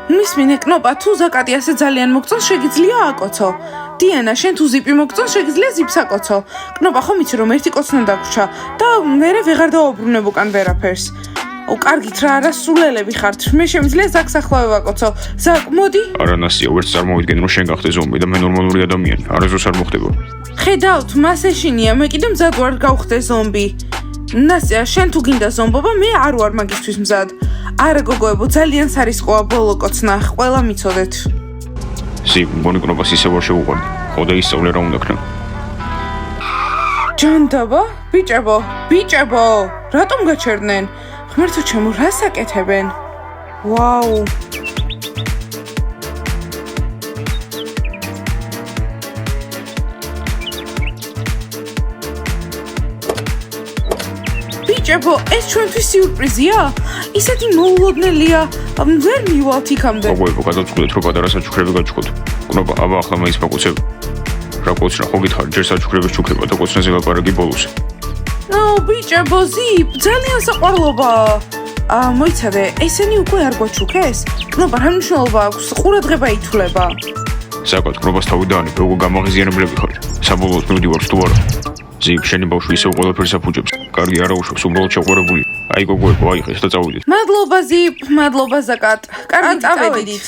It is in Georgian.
მის მინეკნობა თუ ზაკატი ასე ძალიან მოგწონს, შეგიძლია აკოცო. დიანა, შენ თუ ზიპი მოგწონს, შეგიძლია ზიპს აკოცო. კნობა, ხომ იცი რომ ერთი კოცნა დაგვრჩა და მერე ვეღარ დავუბრუნებ უკან ვერაფერს. კარგით რა, არა სულელები ხართ. მე შემიძლია ზაკს ახლა ვაკოცო. ზაკ, მოდი. არა ნასია, ვერც წარმოვიდგენ რომ შენ გახდე ზომბი და მე ნორმალური ადამიანი. არასდროს არ მოხდება. ხედავთ, მას ეშინია, მე კიდე მზად ვარ გავხდე ზომბი. ნასია, შენ თუ გინდა ზომბობა, მე არ ვარ მაგისთვის მზად. არა გოგოებო, ძალიან სარისკოა ბოლო კოცნა, ყველა მიცოდეთ. ზი, მგონი კნობას ისე ვარ შეუყვარდი. ხო და ისწავლე რა უნდა ქნა. ჯანდაბა, ბიჭებო, რატომ გაჩერდნენ? ღმერთო ჩემო, რას აკეთებენ? ვაუ. ბიჭებო, ეს ჩვენთვის სიურპრიზია? ისეთი მოულოდნელია. ვერ მივალთ იქამდე. გოგოებო, გადავწყვეტეთ რომ პატარა საჩუქრები გაჩუქოთ. კნობა, აბა ახლა მაინც მოგუცებ. რა კოცნა, ხო გითხარ, ჯერ საჩუქრების ჩუქება და კოცნაზე ლაპარაკი ბოლოს. ბიჭებო, ზიპ, ძალიან საყვარლობა. მოიცადე, ესენი უკვე არ გვაჩუქეს? კნობა, რა მნიშვნელობა აქვს? ყურადღება ითვლება. საკოთ, კნობას თავი დაანებე, უკვე გამაღიზიანებლები ხარ. საბოლოოდ მივდი ვარ თუ არა. ზიპ, შენი ბავშვი ისევ ყველაფერს აფუჭებს. კარგი არა უშვებს, უბრალოდ შეყვარებული. აი გოგოებო, აიღეს და წავიდეთ. მადლობა ზიპ, მადლობა ზაკატ. კარგი, წავედით.